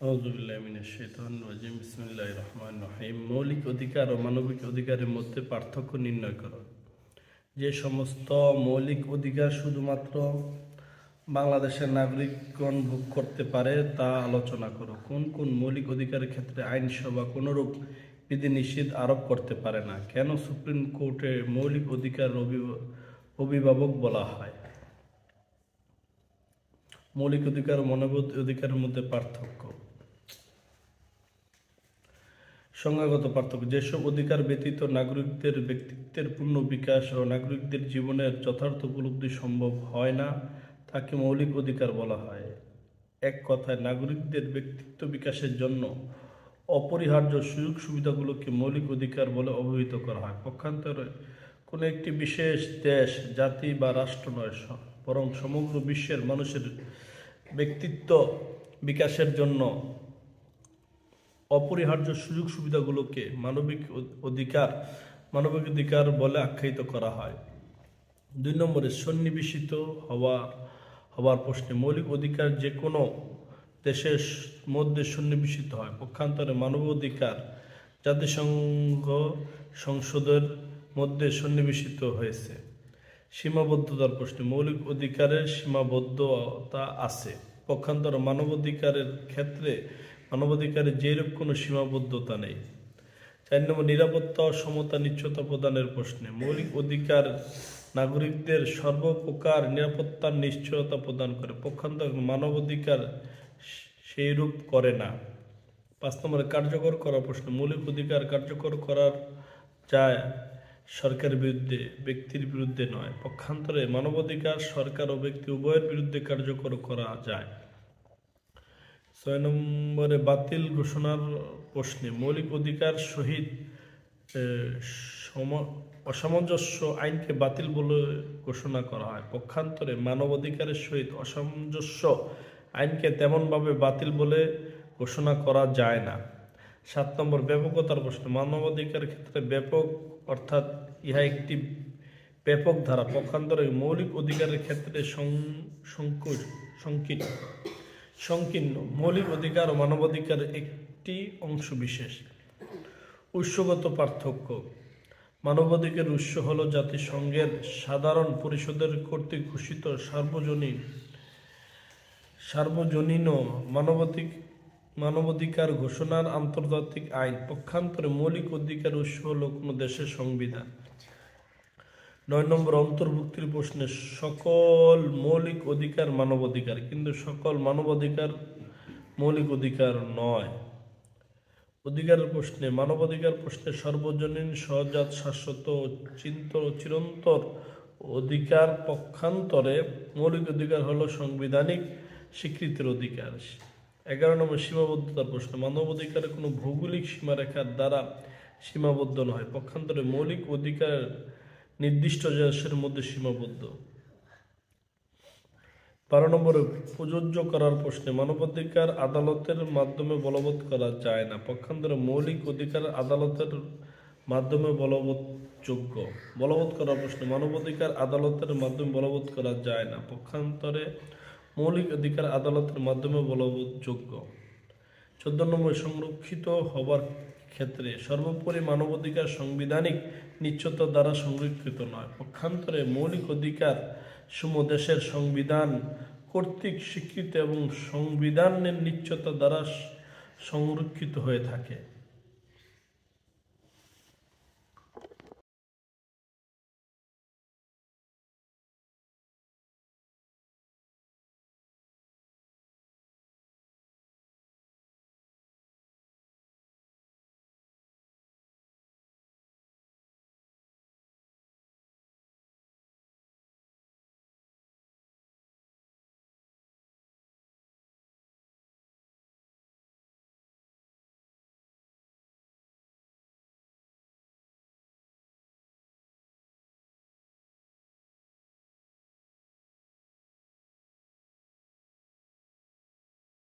বিসমিল্লাহির রহমানির রহিম। মৌলিক অধিকার ও মানবিক অধিকারের মধ্যে পার্থক্য নির্ণয় করো। যে সমস্ত মৌলিক অধিকার শুধুমাত্র বাংলাদেশের নাগরিকগণ ভোগ করতে পারে তা আলোচনা করো। কোন কোন মৌলিক অধিকারের ক্ষেত্রে আইনসভা কোনরূপ বিধিনিষেধ আরোপ করতে পারে না? কেন সুপ্রিম কোর্টে মৌলিক অধিকার অভিভাবক বলা হয়? মৌলিক অধিকার ও মানবিক অধিকারের মধ্যে পার্থক্য। সংজ্ঞাগত পার্থক্য। যেসব অধিকার ব্যতীত নাগরিকদের ব্যক্তিত্বের পূর্ণ বিকাশ ও নাগরিকদের জীবনের যথার্থ উপলব্ধি সম্ভব হয় না তাকে মৌলিক অধিকার বলা হয়। এক কথায়, নাগরিকদের ব্যক্তিত্ব বিকাশের জন্য অপরিহার্য সুযোগ সুবিধাগুলোকে মৌলিক অধিকার বলে অভিহিত করা হয়। পক্ষান্তরে কোনো একটি বিশেষ দেশ, জাতি বা রাষ্ট্র নয়, বরং সমগ্র বিশ্বের মানুষের ব্যক্তিত্ব বিকাশের জন্য অপরিহার্য সুযোগ সুবিধাগুলোকে মানবিক অধিকার বলে আখ্যায়িত করা হয়। 2 নম্বরে, সন্নিবেশিত হওয়ার প্রশ্নে মৌলিক অধিকার যে কোনো দেশের মধ্যে সন্নিবেশিত হয়। পক্ষান্তরে মানবাধিকার জাতিসংঘ সংসদের মধ্যে সন্নিবেশিত হয়েছে। সীমাবদ্ধতার প্রশ্নে মৌলিক অধিকারের সীমাবদ্ধতা আছে। পক্ষান্তরে মানবাধিকারের ক্ষেত্রে মানবাধিকারের যেরূপ কোনো সীমাবদ্ধতা নেই। 4 নম্বর, নিরাপত্তা ও সমতা নিশ্চয়তা প্রদানের প্রশ্নে মৌলিক অধিকার নাগরিকদের সর্বপ্রকার নিরাপত্তার নিশ্চয়তা প্রদান করে। পক্ষান্তরে মানবাধিকার সেইরূপ করে না। 5 নম্বরে, কার্যকর করার প্রশ্নে মৌলিক অধিকার কার্যকর করা যায় সরকারের বিরুদ্ধে, ব্যক্তির বিরুদ্ধে নয়। পক্ষান্তরে মানবাধিকার সরকার ও ব্যক্তি উভয়ের বিরুদ্ধে কার্যকর করা যায়। 6 নম্বরে, বাতিল ঘোষণার প্রশ্নে মৌলিক অধিকার সহিত অসামঞ্জস্য আইনকে বাতিল বলে ঘোষণা করা হয়। পক্ষান্তরে মানবাধিকারের সহিত অসামঞ্জস্য আইনকে তেমনভাবে বাতিল বলে ঘোষণা করা যায় না। 7 নম্বর, ব্যাপকতার প্রশ্ন মানবাধিকার ক্ষেত্রে ব্যাপক অর্থাৎ ইহা একটি ব্যাপক ধারা। পক্ষান্তরে মৌলিক অধিকারের ক্ষেত্রে সংকীর্ণ। মৌলিক অধিকার ও মানবাধিকার একটি অংশ বিশেষ। উৎসগত পার্থক্য। মানবাধিকার উৎস হল জাতিসংঘের সাধারণ পরিষদের কর্তৃক ঘোষিত সার্বজনীন মানবাধিকার ঘোষণার আন্তর্জাতিক আইন। পক্ষান্তরে মৌলিক অধিকার উৎস হল কোনো দেশের সংবিধান। 9 নম্বর, অন্তর্ভুক্তির প্রশ্নে সকল মৌলিক অধিকার মানবাধিকার, কিন্তু সকল মানবাধিকার মৌলিক অধিকার নয়। অধিকারের প্রশ্নে মানবাধিকার প্রশ্নে সর্বজনীন, সহজাত, শাশ্বত ও চিরন্তর অধিকার। পক্ষান্তরে মৌলিক অধিকার হল সাংবিধানিক স্বীকৃতির অধিকার। 11 নম্বর, সীমাবদ্ধতার প্রশ্ন মানবাধিকারের কোনো ভৌগোলিক সীমারেখার দ্বারা সীমাবদ্ধ নয়। পক্ষান্তরে মৌলিক অধিকার নির্দিষ্ট দেশের মধ্যে সীমাবদ্ধ। 12 নম্বরে, প্রযোজ্য করার প্রশ্নে মানবাধিকার আদালতের মাধ্যমে বলবৎ করা যায় না। পক্ষান্তরে মৌলিক অধিকার আদালতের মাধ্যমে বলবৎ করার প্রশ্নে মানবাধিকার আদালতের মাধ্যমে বলবৎ করা যায় না। পক্ষান্তরে মৌলিক অধিকার আদালতের মাধ্যমে বলবৎযোগ্য। 14 নম্বরে, সংরক্ষিত হবার ক্ষেত্রে সর্বোপরি মানবাধিকার সাংবিধানিক নিশ্চয়তা দ্বারা সংরক্ষিত নয়। পক্ষান্তরে মৌলিক অধিকার সমূহ দেশের সংবিধান কর্তৃক স্বীকৃত এবং সংবিধানের নিশ্চয়তা দ্বারা সংরক্ষিত হয়ে থাকে।